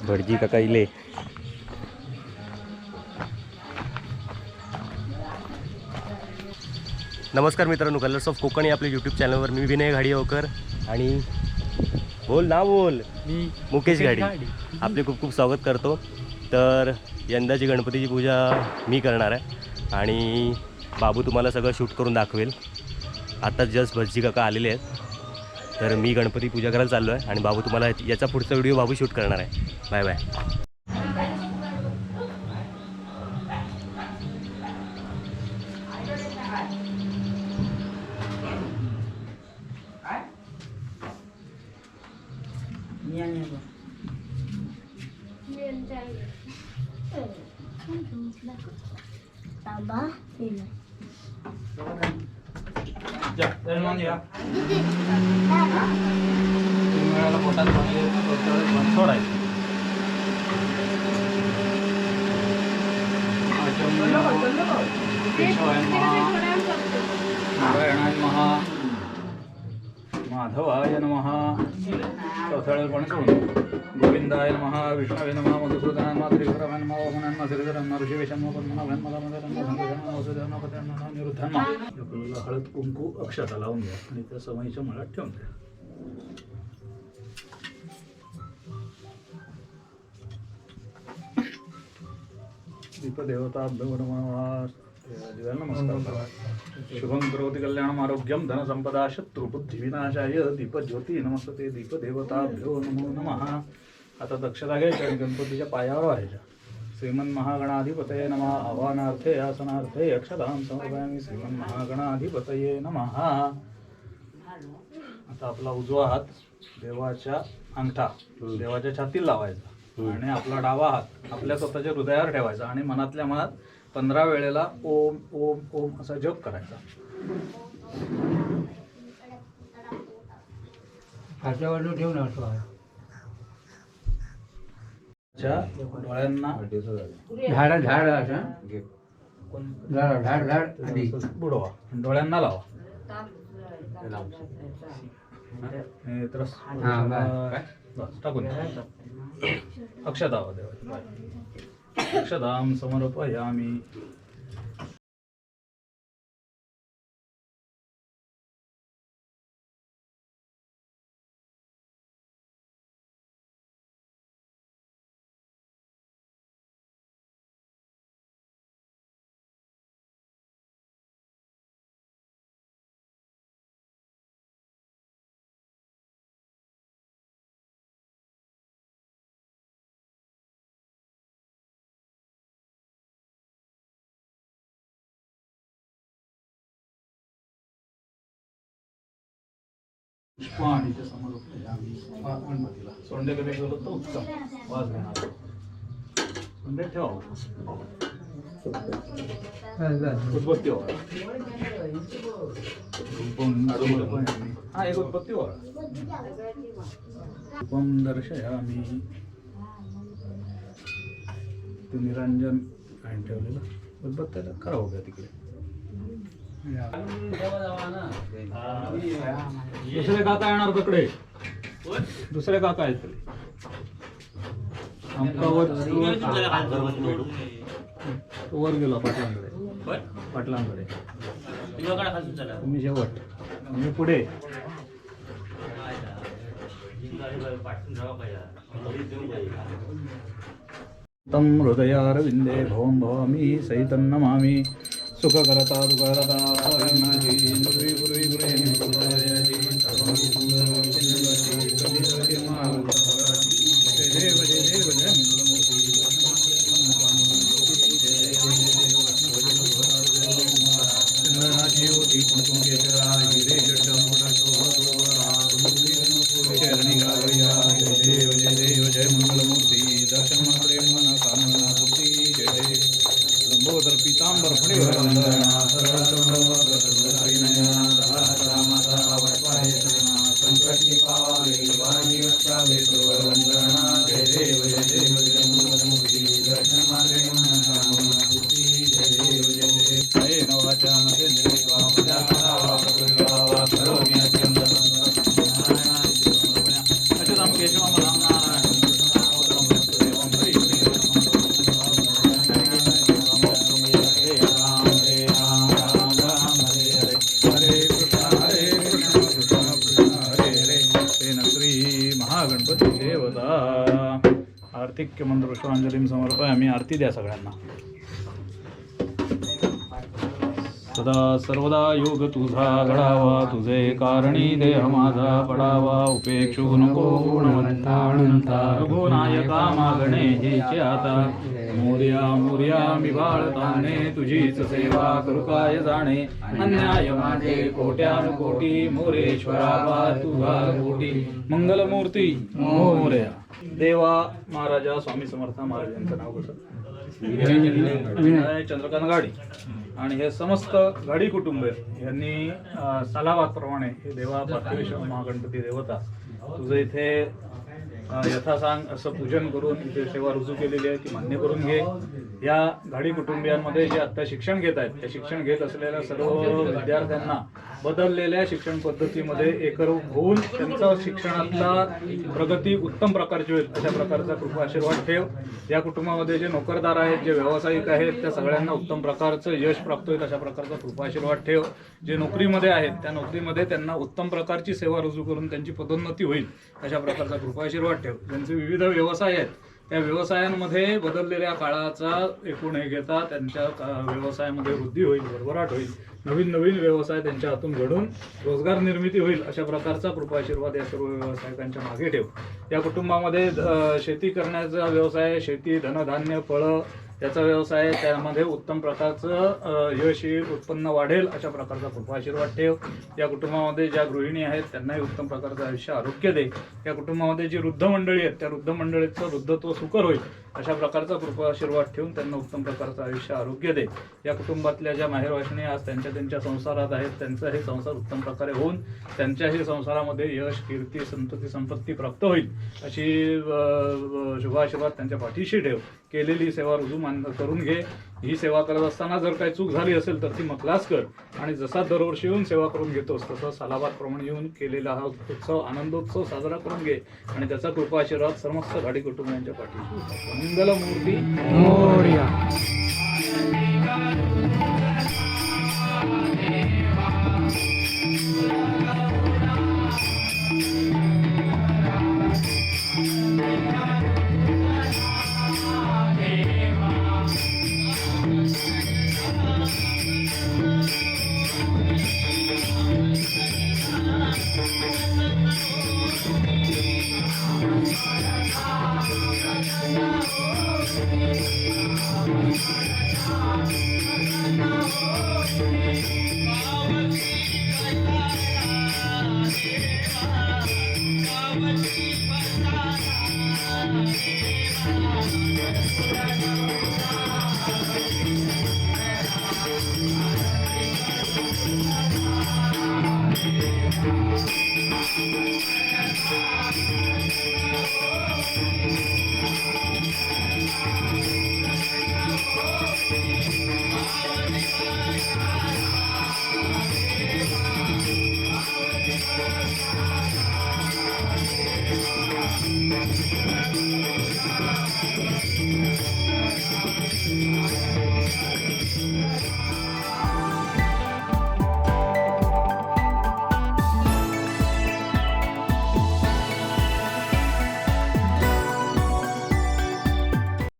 भटजी काका इले. नमस्कार मित्रांनो, कलर्स ऑफ कोकण या आपल्या यूट्यूब चॅनलवर मी विनय घाडियावकर आणि बोल मी मुकेश घाडी आपले खूप खूप स्वागत करतो. तर यंदाची गणपतीची पूजा मी करणार आहे आणि बाबू तुम्हाला सगळं शूट करून दाखवेल. आता जस्ट भटजी काका आलेले आहेत, तर मी गणपती पूजा करायला चाललो आहे आणि बाबू तुम्हाला याचा पुढचा व्हिडिओ बाबू शूट करणार आहे. Bye bye. माधवाय नमः. चौथळेपणे सोडून गोविंदाय नमः, विष्णवे नमः, मधुसूदनाय नमः, त्रिपुराय नमः, वामनाय नमः, श्रीधराय नमः, ऋषिवेशाय नमः, पद्मनाभाय नमः, निरुद्धाय नमः. हळद कुंकू अक्षता लावून द्या आणि त्या समईच्या मळ्यात ठेवून द्या. दीपदेवता नमस्कार. शुभं करोति कल्याणम आरोग्यम धनसंपदा शत्रुबुद्धिविनाशाय दीपज्योती नमस्ते. दीपदेवताभ्यो नमो नमः. आता दक्षता घ्यायची आणि गणपतीच्या पायावर व्हायच्या. श्रीमन्महागणाधिपतये नमः. आवाहनार्थे आसनार्थे अक्षतां समर्पयामि. श्रीमन्महागणाधिपतये नमः. आता आपला उजवा हात देवाच्या अंगठा देवाच्या छातीला लावायचा आणि आपला डावा हात आपल्या स्वतःच्या हृदयावर ठेवायचा आणि मनातल्या मनात 15 वेळेला ओम ओम ओम असा जप करायचा. हातावर ठेवून डोळ्यांना बुडवा, डोळ्यांना लावा. टाकून अक्षता देवा. अक्षतां समर्पयामि. पुष्पाणीच्या समर्पयामि. गणपतीला सोंडेकडे गेलो तर उत्तम वाज घेणार. सोंडे ठेवा. उदबत्ती वाढ. हा एक उदबत्ती वाढ. रूपम दर्शयामि. ते निरंजन कायम ठेवलेलं उदबत्त्याला करा उभ्या तिकडे. दुसरे काका येणार तिकडे. दुसरे काका आहेत वर गेलो पाटलांकडे. तुम्ही शेवट मी पुढे. तम हृदयारविंदे भवं भवामी सहितं नमामि. सुखकरता दुःखहरता वाक्यमंत्र पुष्पांजलीं समर्पयामि. आरती द्या सगळ्यांना. सदा सर्वदा योग तुझा घडावा, तुझे कारणी देह माझा पडावा. उपेक्षू नको गुणवंता रघुनायका मागणे हेचे आता. मोर्या मोर्या मी बाळताने, तुझीच सेवा करू काय जाणे. अन्याय माझे कोट्यानुकोटी, मोरेश्वरा बा तुझा कोटी. मंगलमूर्ती मोरया. देवा महाराजा स्वामी समर्थ महाराजांचं नाव कसं? विनय चंद्रकांत गाडी आणि हे समस्त गाडी कुटुंब यांनी सालावादप्रमाणे हे देवा पार्थेश्वर महागणपती देवता तुझं इथे यथासांग असं पूजन करून इथे सेवा रुजू केलेली आहे ती मान्य करून घे. या गाडी कुटुंबियांमध्ये जे आता शिक्षण घेत आहेत त्या शिक्षण घेत असलेल्या सर्व विद्यार्थ्यांना बदललेल्या शिक्षण पद्धतीमध्ये एकरूप होऊन त्यांचा शिक्षणातला प्रगती उत्तम प्रकारची होईल अशा प्रकारचा कृपा आशीर्वाद ठेव. या कुटुंबामध्ये जे नोकरदार आहेत जे व्यावसायिक आहेत त्या सगळ्यांना उत्तम प्रकारचं यश प्राप्त होईल अशा प्रकारचा कृपा आशीर्वाद ठेव. जे नोकरीमध्ये आहेत त्या नोकरीमध्ये त्यांना उत्तम प्रकारची सेवा रुजू करून त्यांची पदोन्नती होईल अशा प्रकारचा कृपा आशीर्वाद ठेव. ज्यांचे विविध व्यवसाय आहेत त्या व्यवसायांमध्ये बदललेल्या काळाचा एकूण हे घेता त्यांच्या व्यवसायामध्ये वृद्धी होईल, भरभराट होईल, नवीन नवीन व्यवसाय त्यांच्या हातून घडून रोजगार निर्मिती होईल अशा प्रकारचा कृपा आशीर्वाद या सर्व व्यावसायिकांच्या मागे ठेव. या कुटुंबामध्ये शेती करण्याचा व्यवसाय, शेती, धनधान्य, फळं याचा व्यवसाय त्यामध्ये उत्तम प्रकारचं यश येईल, उत्पन्न वाढेल अशा प्रकारचा कृपा आशीर्वाद ठेव. या कुटुंबामध्ये ज्या गृहिणी आहेत त्यांनाही उत्तम प्रकारचं आयुष्य आरोग्य दे. या कुटुंबामध्ये जी वृद्ध मंडळी आहेत त्या वृद्ध मंडळीचं वृद्धत्व सुकर होईल अशा प्रकारचा कृपा आशीर्वाद ठेवून त्यांना उत्तम प्रकारचं आयुष्य आरोग्य दे. या कुटुंबातल्या ज्या माहेरवाशिणी आज त्यांच्या संसारात आहेत त्यांचा हे संसार उत्तम प्रकारे होऊन त्यांच्याही संसारामध्ये यश, कीर्ती, संतती, संपत्ती प्राप्त होईल अशी शुभाशीर्वाद त्यांच्या पाठीशी ठेव. केलेली सेवा रुजू करून घे. ही सेवा करत असताना जर काही चूक झाली असेल तर ती मखलास कर आणि जसा दरवर्षी येऊन सेवा करून घेतोस तसं सालाबादप्रमाणे येऊन केलेला हा उत्सव आनंदोत्सव साजरा करून घे आणि त्याचा कृपा आशीर्वाद समस्त गाडी कुटुंबियांच्या पाठीशी. मंगलमूर्ती मोरया.